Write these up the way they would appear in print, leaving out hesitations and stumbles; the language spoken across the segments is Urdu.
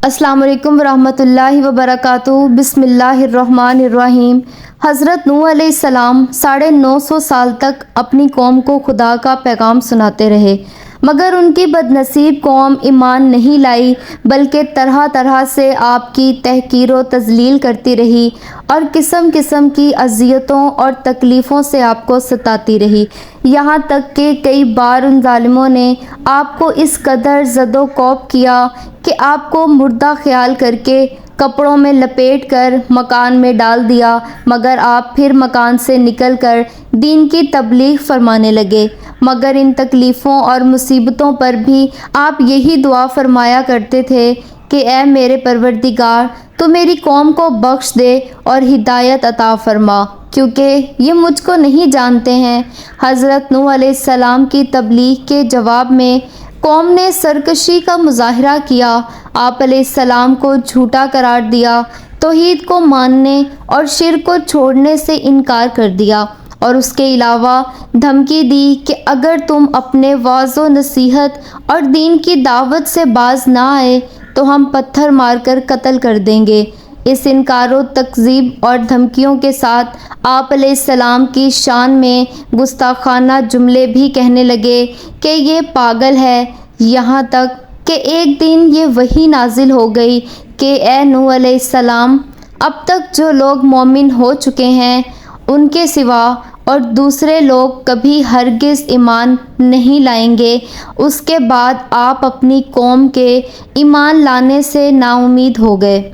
السلام علیکم ورحمۃ اللہ وبرکاتہ۔ بسم اللہ الرحمن الرحیم۔ حضرت نوح علیہ السلام 950 سال تک اپنی قوم کو خدا کا پیغام سناتے رہے، مگر ان کی بد نصیب قوم ایمان نہیں لائی، بلکہ طرح طرح سے آپ کی تحقیر و تذلیل کرتی رہی اور قسم قسم کی اذیتوں اور تکلیفوں سے آپ کو ستاتی رہی، یہاں تک کہ کئی بار ان ظالموں نے آپ کو اس قدر زد و کوب کیا کہ آپ کو مردہ خیال کر کے کپڑوں میں لپیٹ کر مکان میں ڈال دیا، مگر آپ پھر مکان سے نکل کر دین کی تبلیغ فرمانے لگے۔ مگر ان تکلیفوں اور مصیبتوں پر بھی آپ یہی دعا فرمایا کرتے تھے کہ اے میرے پروردگار، تو میری قوم کو بخش دے اور ہدایت عطا فرما، کیونکہ یہ مجھ کو نہیں جانتے ہیں۔ حضرت نوح علیہ السلام کی تبلیغ کے جواب میں قوم نے سرکشی کا مظاہرہ کیا، آپ علیہ السلام کو جھوٹا قرار دیا، توحید کو ماننے اور شرک کو چھوڑنے سے انکار کر دیا، اور اس کے علاوہ دھمکی دی کہ اگر تم اپنے وعظ و نصیحت اور دین کی دعوت سے باز نہ آئے تو ہم پتھر مار کر قتل کر دیں گے۔ اس انکار و تکذیب اور دھمکیوں کے ساتھ آپ علیہ السلام کی شان میں گستاخانہ جملے بھی کہنے لگے کہ یہ پاگل ہے، یہاں تک کہ ایک دن یہ وحی نازل ہو گئی کہ اے نوح علیہ السلام، اب تک جو لوگ مومن ہو چکے ہیں ان کے سوا اور دوسرے لوگ کبھی ہرگز ایمان نہیں لائیں گے۔ اس کے بعد آپ اپنی قوم کے ایمان لانے سے نا امید ہو گئے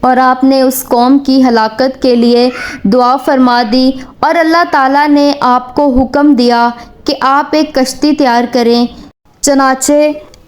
اور آپ نے اس قوم کی ہلاکت کے لیے دعا فرما دی، اور اللہ تعالیٰ نے آپ کو حکم دیا کہ آپ ایک کشتی تیار کریں۔ چنانچہ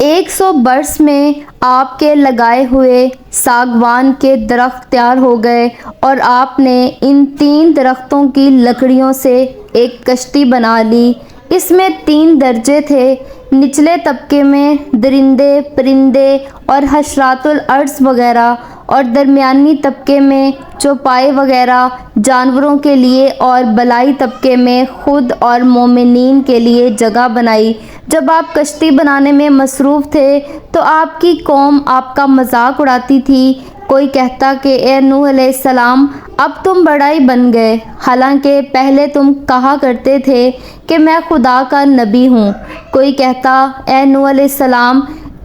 100 برس میں آپ کے لگائے ہوئے ساگوان کے درخت تیار ہو گئے، اور آپ نے ان 3 درختوں کی لکڑیوں سے ایک کشتی بنا لی۔ اس میں 3 درجے تھے، نچلے طبقے میں درندے، پرندے اور حشرات الارض وغیرہ، اور درمیانی طبقے میں چوپائے وغیرہ جانوروں کے لیے، اور بالائی طبقے میں خود اور مومنین کے لیے جگہ بنائی۔ جب آپ کشتی بنانے میں مصروف تھے تو آپ کی قوم آپ کا مذاق اڑاتی تھی۔ کوئی کہتا کہ اے نوح علیہ السلام، اب تم بڑا ہی بن گئے، حالانکہ پہلے تم کہا کرتے تھے کہ میں خدا کا نبی ہوں۔ کوئی کہتا اے نوح علیہ السلام،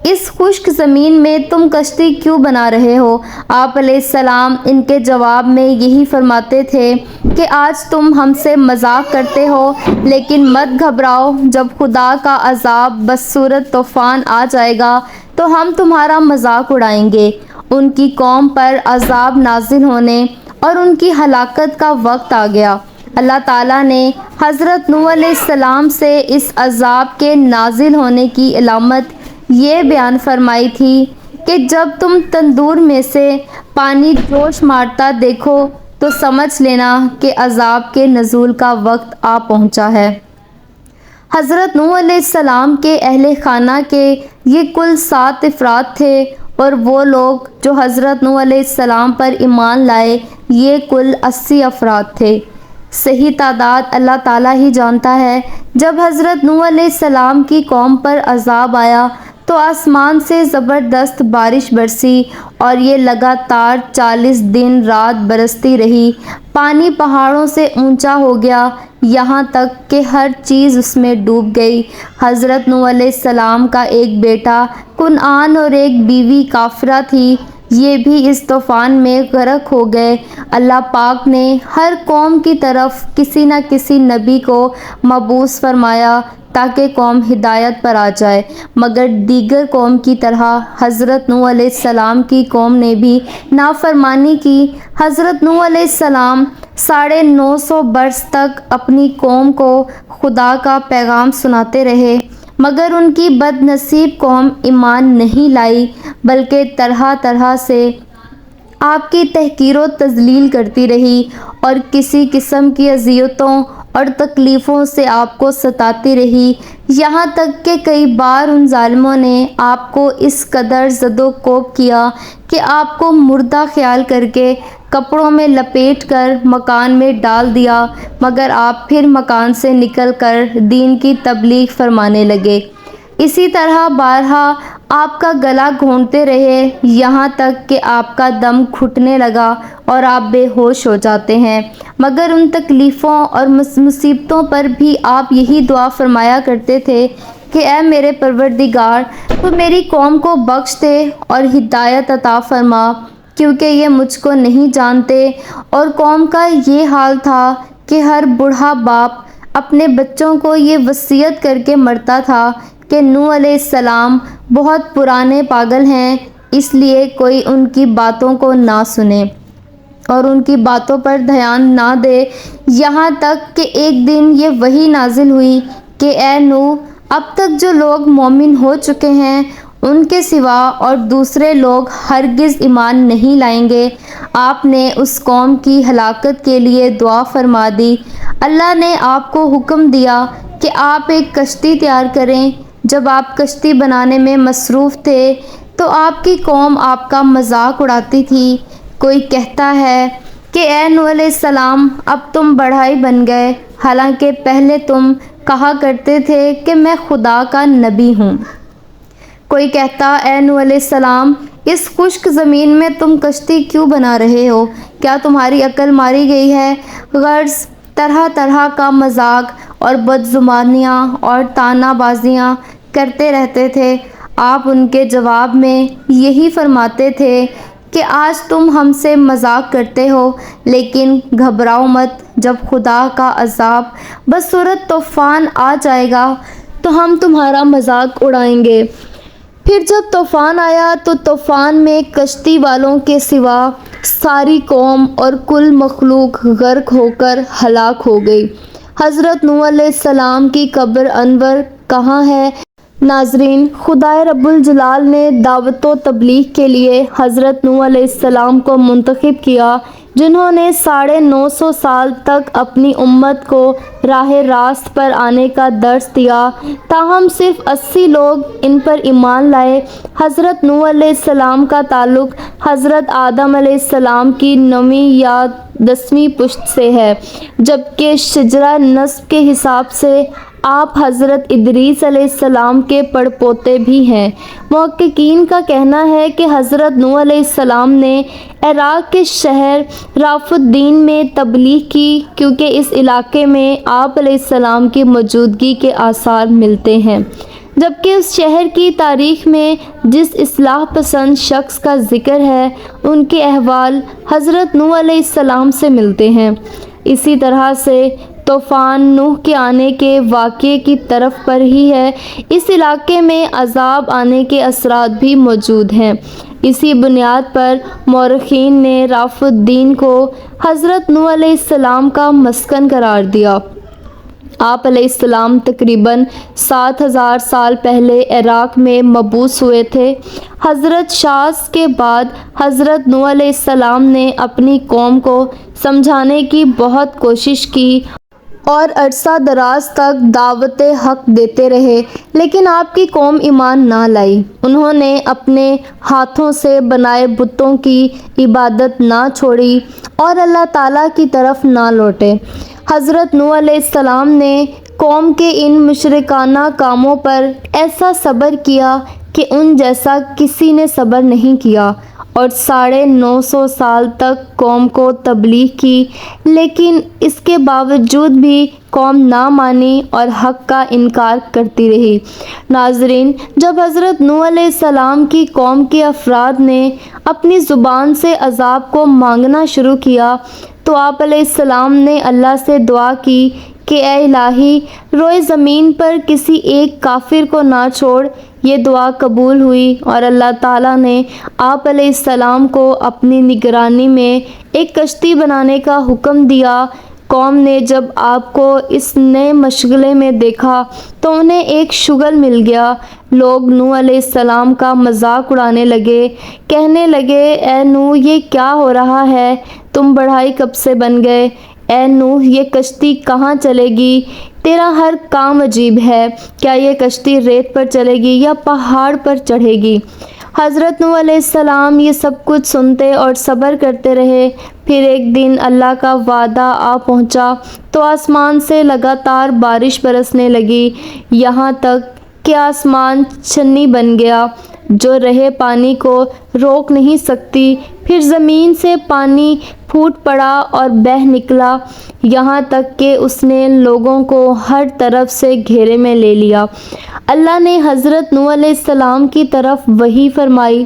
اس خشک زمین میں تم کشتی کیوں بنا رہے ہو؟ آپ علیہ السلام ان کے جواب میں یہی فرماتے تھے کہ آج تم ہم سے مذاق کرتے ہو، لیکن مت گھبراؤ، جب خدا کا عذاب بصورت طوفان آ جائے گا تو ہم تمہارا مذاق اڑائیں گے۔ ان کی قوم پر عذاب نازل ہونے اور ان کی ہلاکت کا وقت آ گیا۔ اللہ تعالیٰ نے حضرت نوح علیہ السلام سے اس عذاب کے نازل ہونے کی علامت یہ بیان فرمائی تھی کہ جب تم تندور میں سے پانی جوش مارتا دیکھو تو سمجھ لینا کہ عذاب کے نزول کا وقت آ پہنچا ہے۔ حضرت نوح علیہ السلام کے اہل خانہ کے یہ کل 7 افراد تھے، اور وہ لوگ جو حضرت نوح علیہ السلام پر ایمان لائے یہ کل 80 افراد تھے۔ صحیح تعداد اللہ تعالیٰ ہی جانتا ہے۔ جب حضرت نوح علیہ السلام کی قوم پر عذاب آیا تو آسمان سے زبردست بارش برسی، اور یہ لگاتار 40 دن رات برستی رہی۔ پانی پہاڑوں سے اونچا ہو گیا، یہاں تک کہ ہر چیز اس میں ڈوب گئی۔ حضرت نوح علیہ السلام کا ایک بیٹا کنعان اور ایک بیوی کافرہ تھی، یہ بھی اس طوفان میں غرق ہو گئے۔ اللہ پاک نے ہر قوم کی طرف کسی نہ کسی نبی کو مبعوث فرمایا تاکہ قوم ہدایت پر آ جائے، مگر دیگر قوم کی طرح حضرت نوح علیہ السلام کی قوم نے بھی نافرمانی کی۔ حضرت نوح علیہ السلام 950 برس تک اپنی قوم کو خدا کا پیغام سناتے رہے، مگر ان کی بد نصیب قوم ایمان نہیں لائی، بلکہ طرح طرح سے آپ کی تحقیر و تذلیل کرتی رہی اور کسی قسم کی اذیتوں اور تکلیفوں سے آپ کو ستاتی رہی، یہاں تک کہ کئی بار ان ظالموں نے آپ کو اس قدر زد و کوب کیا کہ آپ کو مردہ خیال کر کے کپڑوں میں لپیٹ کر مکان میں ڈال دیا، مگر آپ پھر مکان سے نکل کر دین کی تبلیغ فرمانے لگے۔ اسی طرح بارہا آپ کا گلا گھونٹتے رہے یہاں تک کہ آپ کا دم گھٹنے لگا اور آپ بے ہوش ہو جاتے ہیں، مگر ان تکلیفوں اور مصیبتوں پر بھی آپ یہی دعا فرمایا کرتے تھے کہ اے میرے پروردگار، تو میری قوم کو بخش دے اور ہدایت عطا فرما، کیونکہ یہ مجھ کو نہیں جانتے۔ اور قوم کا یہ حال تھا کہ ہر بوڑھا باپ اپنے بچوں کو یہ وصیت کر کے مرتا تھا کہ نوح علیہ السلام بہت پرانے پاگل ہیں، اس لیے کوئی ان کی باتوں کو نہ سنے اور ان کی باتوں پر دھیان نہ دے، یہاں تک کہ ایک دن یہ وحی نازل ہوئی کہ اے نوح، اب تک جو لوگ مومن ہو چکے ہیں ان کے سوا اور دوسرے لوگ ہرگز ایمان نہیں لائیں گے۔ آپ نے اس قوم کی ہلاکت کے لیے دعا فرما دی۔ اللہ نے آپ کو حکم دیا کہ آپ ایک کشتی تیار کریں۔ جب آپ کشتی بنانے میں مصروف تھے تو آپ کی قوم آپ کا مذاق اڑاتی تھی۔ کوئی کہتا ہے کہ اے نوح علیہ السلام، اب تم بڑھائی بن گئے، حالانکہ پہلے تم کہا کرتے تھے کہ میں خدا کا نبی ہوں۔ کوئی کہتا اے نوح علیہ السلام، اس خشک زمین میں تم کشتی کیوں بنا رہے ہو؟ کیا تمہاری عقل ماری گئی ہے؟ غرض طرح طرح کا مذاق اور بدزبانیاں اور طعنہ بازیاں کرتے رہتے تھے۔ آپ ان کے جواب میں یہی فرماتے تھے کہ آج تم ہم سے مذاق کرتے ہو، لیکن گھبراؤ مت، جب خدا کا عذاب بصورت طوفان آ جائے گا تو ہم تمہارا مذاق اڑائیں گے۔ پھر جب طوفان آیا تو طوفان میں کشتی والوں کے سوا ساری قوم اور کل مخلوق غرق ہو کر ہلاک ہو گئی۔ حضرت نوح علیہ السلام کی قبر انور کہاں ہے؟ ناظرین، خدائے رب الجلال نے دعوت و تبلیغ کے لیے حضرت نوح علیہ السلام کو منتخب کیا، جنہوں نے 950 سال تک اپنی امت کو راہ راست پر آنے کا درس دیا، تاہم صرف 80 لوگ ان پر ایمان لائے۔ حضرت نوح علیہ السلام کا تعلق حضرت آدم علیہ السلام کی 9ویں یا 10ویں پشت سے ہے، جبکہ شجرہ نسب کے حساب سے آپ حضرت ادریس علیہ السلام کے پڑپوتے بھی ہیں۔ محققین کا کہنا ہے کہ حضرت نوح علیہ السلام نے عراق کے شہر رافع الدین میں تبلیغ کی، کیونکہ اس علاقے میں آپ علیہ السلام کی موجودگی کے آثار ملتے ہیں، جبکہ اس شہر کی تاریخ میں جس اصلاح پسند شخص کا ذکر ہے ان کے احوال حضرت نوح علیہ السلام سے ملتے ہیں۔ اسی طرح سے طوفان نوح کے آنے کے واقعے کی طرف پر ہی ہے، اس علاقے میں عذاب آنے کے اثرات بھی موجود ہیں۔ اسی بنیاد پر مورخین نے رافع الدین کو حضرت نوح علیہ السلام کا مسکن قرار دیا۔ آپ علیہ السلام تقریباً 7000 سال پہلے عراق میں مبعوث ہوئے تھے۔ حضرت شاذ کے بعد حضرت نوح علیہ السلام نے اپنی قوم کو سمجھانے کی بہت کوشش کی اور عرصہ دراز تک دعوت حق دیتے رہے، لیکن آپ کی قوم ایمان نہ لائی۔ انہوں نے اپنے ہاتھوں سے بنائے بتوں کی عبادت نہ چھوڑی اور اللہ تعالیٰ کی طرف نہ لوٹے۔ حضرت نوح علیہ السلام نے قوم کے ان مشرکانہ کاموں پر ایسا صبر کیا کہ ان جیسا کسی نے صبر نہیں کیا، اور 950 سال تک قوم کو تبلیغ کی، لیکن اس کے باوجود بھی قوم نہ مانی اور حق کا انکار کرتی رہی۔ ناظرین، جب حضرت نوح علیہ السلام کی قوم کے افراد نے اپنی زبان سے عذاب کو مانگنا شروع کیا تو آپ علیہ السلام نے اللہ سے دعا کی کہ اے الہی، روئے زمین پر کسی ایک کافر کو نہ چھوڑ۔ یہ دعا قبول ہوئی اور اللہ تعالیٰ نے آپ علیہ السلام کو اپنی نگرانی میں ایک کشتی بنانے کا حکم دیا۔ قوم نے جب آپ کو اس نئے مشغلے میں دیکھا تو انہیں ایک شغل مل گیا۔ لوگ نوح علیہ السلام کا مذاق اڑانے لگے، کہنے لگے اے نوح، یہ کیا ہو رہا ہے؟ تم بڑھائی کب سے بن گئے؟ اے نوح، یہ کشتی کہاں چلے گی؟ تیرا ہر کام عجیب ہے، کیا یہ کشتی ریت پر چلے گی یا پہاڑ پر چڑھے گی؟ حضرت نوح علیہ السلام یہ سب کچھ سنتے اور صبر کرتے رہے۔ پھر ایک دن اللہ کا وعدہ آ پہنچا تو آسمان سے لگاتار بارش برسنے لگی، یہاں تک کہ آسمان چھنی بن گیا۔ جو رہے پانی کو روک نہیں سکتی۔ پھر زمین سے پانی پھوٹ پڑا اور بہہ نکلا، یہاں تک کہ اس نے لوگوں کو ہر طرف سے گھیرے میں لے لیا۔ اللہ نے حضرت نوح علیہ السلام کی طرف وحی فرمائی،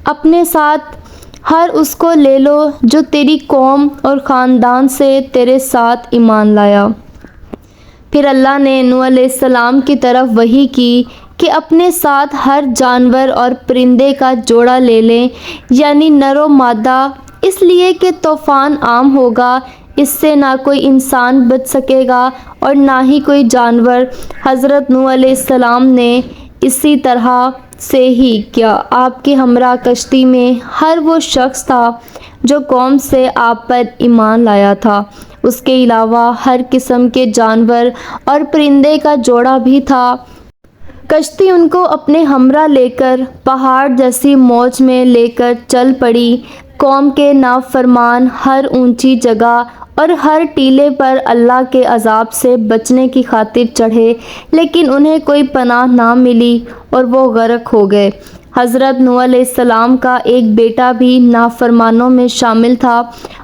اپنے ساتھ ہر اس کو لے لو جو تیری قوم اور خاندان سے تیرے ساتھ ایمان لایا۔ پھر اللہ نے نوح علیہ السلام کی طرف وحی کی کہ اپنے ساتھ ہر جانور اور پرندے کا جوڑا لے لیں، یعنی نر و مادہ، اس لیے کہ طوفان عام ہوگا، اس سے نہ کوئی انسان بچ سکے گا اور نہ ہی کوئی جانور۔ حضرت نوح علیہ السلام نے اسی طرح سے ہی کیا۔ آپ کے ہمراہ کشتی میں ہر وہ شخص تھا جو قوم سے آپ پر ایمان لایا تھا، اس کے علاوہ ہر قسم کے جانور اور پرندے کا جوڑا بھی تھا۔ کشتی ان کو اپنے ہمراہ لے کر پہاڑ جیسی موج میں لے کر چل پڑی۔ قوم کے نافرمان ہر اونچی جگہ اور ہر ٹیلے پر اللہ کے عذاب سے بچنے کی خاطر چڑھے، لیکن انہیں کوئی پناہ نہ ملی اور وہ غرق ہو گئے۔ حضرت نوح علیہ السلام کا ایک بیٹا بھی نافرمانوں میں شامل تھا۔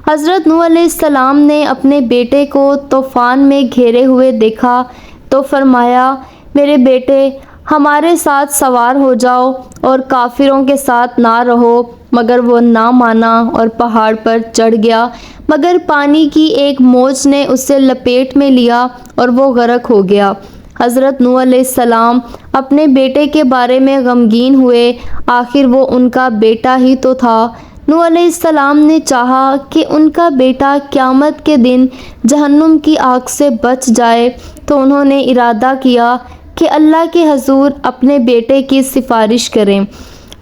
حضرت نوح علیہ السلام نے اپنے بیٹے کو طوفان میں گھیرے ہوئے دیکھا تو فرمایا، میرے بیٹے، ہمارے ساتھ سوار ہو جاؤ اور کافروں کے ساتھ نہ رہو، مگر وہ نہ مانا اور پہاڑ پر چڑھ گیا، مگر پانی کی ایک موج نے اسے لپیٹ میں لیا اور وہ غرق ہو گیا۔ حضرت نوح علیہ السلام اپنے بیٹے کے بارے میں غمگین ہوئے، آخر وہ ان کا بیٹا ہی تو تھا۔ نوح علیہ السلام نے چاہا کہ ان کا بیٹا قیامت کے دن جہنم کی آگ سے بچ جائے، تو انہوں نے ارادہ کیا کہ اللہ کے حضور اپنے بیٹے کی سفارش کریں۔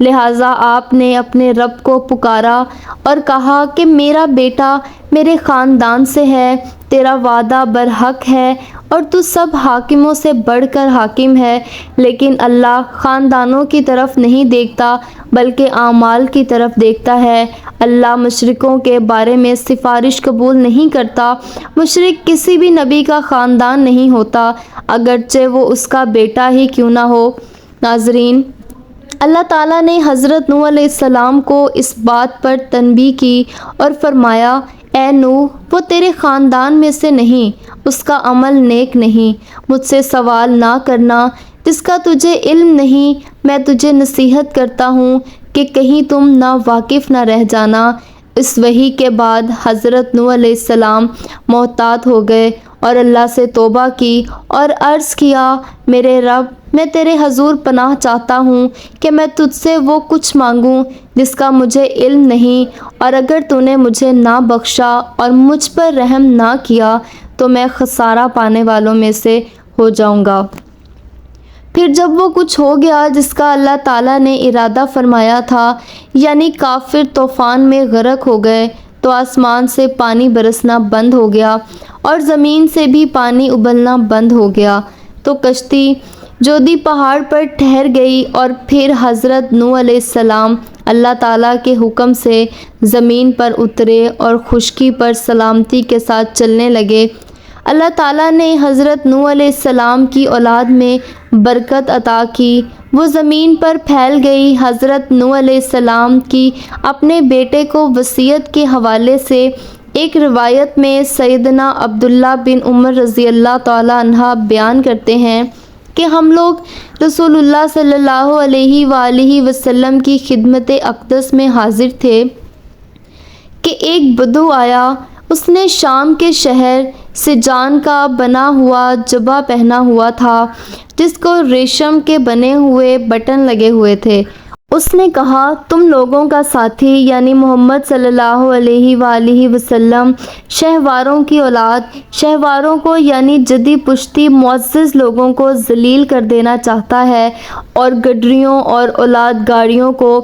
لہٰذا آپ نے اپنے رب کو پکارا اور کہا کہ میرا بیٹا میرے خاندان سے ہے، تیرا وعدہ برحق ہے اور تو سب حاکموں سے بڑھ کر حاکم ہے، لیکن اللہ خاندانوں کی طرف نہیں دیکھتا بلکہ اعمال کی طرف دیکھتا ہے۔ اللہ مشرکوں کے بارے میں سفارش قبول نہیں کرتا۔ مشرک کسی بھی نبی کا خاندان نہیں ہوتا، اگرچہ وہ اس کا بیٹا ہی کیوں نہ ہو۔ ناظرین، اللہ تعالیٰ نے حضرت نوح علیہ السلام کو اس بات پر تنبیہ کی اور فرمایا، اے نوح، وہ تیرے خاندان میں سے نہیں، اس کا عمل نیک نہیں۔ مجھ سے سوال نہ کرنا جس کا تجھے علم نہیں، میں تجھے نصیحت کرتا ہوں کہ کہیں تم نا واقف نہ رہ جانا۔ اس وحی کے بعد حضرت نوح علیہ السلام محتاط ہو گئے اور اللہ سے توبہ کی اور عرض کیا، میرے رب، میں تیرے حضور پناہ چاہتا ہوں کہ میں تجھ سے وہ کچھ مانگوں جس کا مجھے علم نہیں، اور اگر تو نے مجھے نہ بخشا اور مجھ پر رحم نہ کیا تو میں خسارہ پانے والوں میں سے ہو جاؤں گا۔ پھر جب وہ کچھ ہو گیا جس کا اللہ تعالیٰ نے ارادہ فرمایا تھا، یعنی کافر طوفان میں غرق ہو گئے، تو آسمان سے پانی برسنا بند ہو گیا اور زمین سے بھی پانی ابلنا بند ہو گیا، تو کشتی جودی پہاڑ پر ٹھہر گئی، اور پھر حضرت نوح علیہ السلام اللہ تعالیٰ کے حکم سے زمین پر اترے اور خشکی پر سلامتی کے ساتھ چلنے لگے۔ اللہ تعالیٰ نے حضرت نوح علیہ السلام کی اولاد میں برکت عطا کی، وہ زمین پر پھیل گئی۔ حضرت نوح علیہ السلام کی اپنے بیٹے کو وصیت کے حوالے سے ایک روایت میں سیدنا عبداللہ بن عمر رضی اللہ تعالیٰ عنہ بیان کرتے ہیں کہ ہم لوگ رسول اللہ صلی اللہ علیہ وآلہ وسلم کی خدمت اقدس میں حاضر تھے کہ ایک بدو آیا، اس نے شام کے شہر سجان کا بنا ہوا جبہ پہنا ہوا تھا جس کو ریشم کے بنے ہوئے بٹن لگے ہوئے تھے۔ اس نے کہا، تم لوگوں کا ساتھی یعنی محمد صلی اللہ علیہ وآلہ وسلم شہواروں کی اولاد، شہواروں کو یعنی جدی پشتی معزز لوگوں کو ذلیل کر دینا چاہتا ہے اور گڈریوں اور اولاد گاڑیوں کو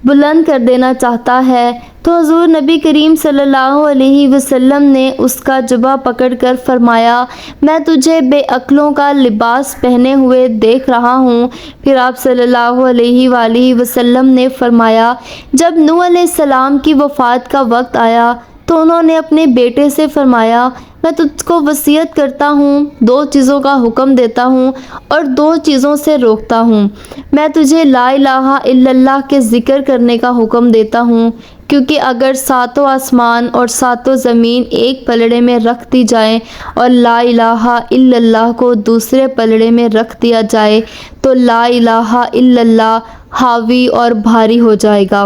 بلند کر دینا چاہتا ہے۔ تو حضور نبی کریم صلی اللہ علیہ وسلم نے اس کا جبہ پکڑ کر فرمایا، میں تجھے بے عقلوں کا لباس پہنے ہوئے دیکھ رہا ہوں۔ پھر آپ صلی اللہ علیہ وآلہ وسلم نے فرمایا، جب نوح علیہ السلام کی وفات کا وقت آیا تو انہوں نے اپنے بیٹے سے فرمایا، میں تجھ کو وصیت کرتا ہوں، 2 چیزوں کا حکم دیتا ہوں اور 2 چیزوں سے روکتا ہوں۔ میں تجھے لا الہ الا اللہ کے ذکر کرنے کا حکم دیتا ہوں، کیونکہ اگر 7 آسمان اور 7 زمین ایک پلڑے میں رکھ دی جائیں اور لا الہ الا اللہ کو دوسرے پلڑے میں رکھ دیا جائے تو لا الہ الا اللہ حاوی اور بھاری ہو جائے گا۔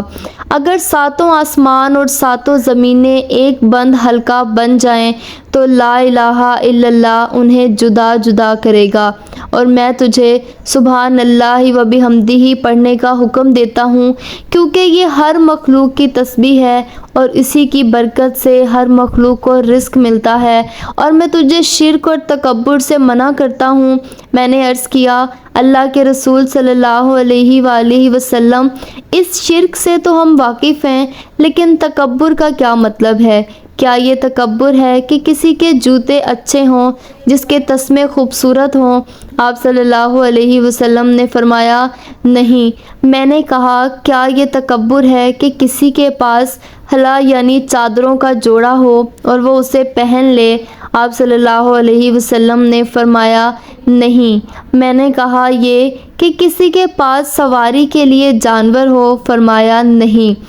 اگر 7 آسمان اور 7 زمینیں ایک بند حلقہ بن جائیں تو لا الہ الا اللہ انہیں جدا جدا کرے گا۔ اور میں تجھے سبحان اللہ و بحمدہ پڑھنے کا حکم دیتا ہوں، کیونکہ یہ ہر مخلوق کی تسبیح ہے اور اسی کی برکت سے ہر مخلوق کو رزق ملتا ہے۔ اور میں تجھے شرک اور تکبر سے منع کرتا ہوں۔ میں نے عرض کیا، اللہ کے رسول صلی اللہ علیہ وآلہ وسلم، اس شرک سے تو ہم واقف ہیں، لیکن تکبر کا کیا مطلب ہے؟ کیا یہ تکبر ہے کہ کسی کے جوتے اچھے ہوں، جس کے تسمے خوبصورت ہوں؟ آپ صلی اللہ علیہ وسلم نے فرمایا، نہیں۔ میں نے کہا، کیا یہ تکبر ہے کہ کسی کے پاس حلہ یعنی چادروں کا جوڑا ہو اور وہ اسے پہن لے؟ آپ صلی اللہ علیہ وسلم نے فرمایا، نہیں۔ میں نے کہا، یہ کہ کسی کے پاس سواری کے لیے جانور ہو؟ فرمایا، نہیں۔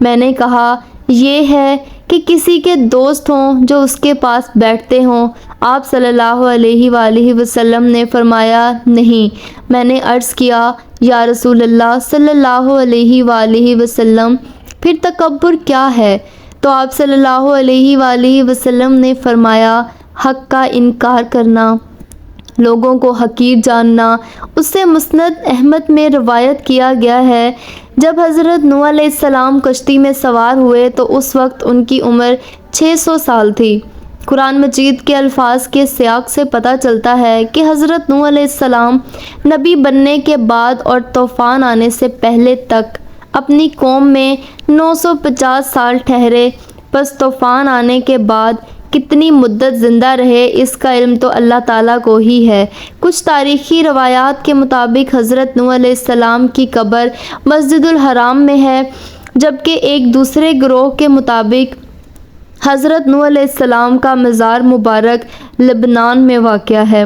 میں نے کہا، یہ ہے کہ کسی کے دوست ہوں جو اس کے پاس بیٹھتے ہوں؟ آپ صلی اللہ علیہ وآلہ وسلم نے فرمایا، نہیں۔ میں نے عرض کیا، یا رسول اللہ صلی اللہ علیہ وآلہ وسلم، پھر تکبر کیا ہے؟ تو آپ صلی اللہ علیہ وآلہ وسلم نے فرمایا، حق کا انکار کرنا، لوگوں کو حقیر جاننا۔ اس سے مسند احمد میں روایت کیا گیا ہے، جب حضرت نوح علیہ السلام کشتی میں سوار ہوئے تو اس وقت ان کی عمر 600 سال تھی۔ قرآن مجید کے الفاظ کے سیاق سے پتہ چلتا ہے کہ حضرت نوح علیہ السلام نبی بننے کے بعد اور طوفان آنے سے پہلے تک اپنی قوم میں 950 سال ٹھہرے، پس طوفان آنے کے بعد کتنی مدت زندہ رہے اس کا علم تو اللہ تعالیٰ کو ہی ہے۔ کچھ تاریخی روایات کے مطابق حضرت نوح علیہ السلام کی قبر مسجد الحرام میں ہے، جبکہ ایک دوسرے گروہ کے مطابق حضرت نوح علیہ السلام کا مزار مبارک لبنان میں واقع ہے۔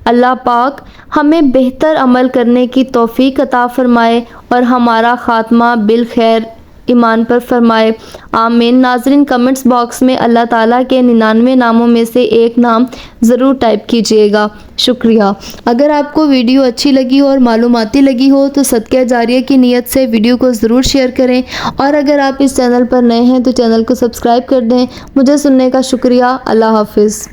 اللہ پاک ہمیں بہتر عمل کرنے کی توفیق عطا فرمائے اور ہمارا خاتمہ بالخیر ایمان پر فرمائے، آمین۔ ناظرین، کمنٹس باکس میں اللہ تعالیٰ کے 99 ناموں میں سے ایک نام ضرور ٹائپ کیجئے گا۔ شکریہ۔ اگر آپ کو ویڈیو اچھی لگی ہو اور معلوماتی لگی ہو تو صدقہ جاریہ کی نیت سے ویڈیو کو ضرور شیئر کریں، اور اگر آپ اس چینل پر نئے ہیں تو چینل کو سبسکرائب کر دیں۔ مجھے سننے کا شکریہ۔ اللہ حافظ۔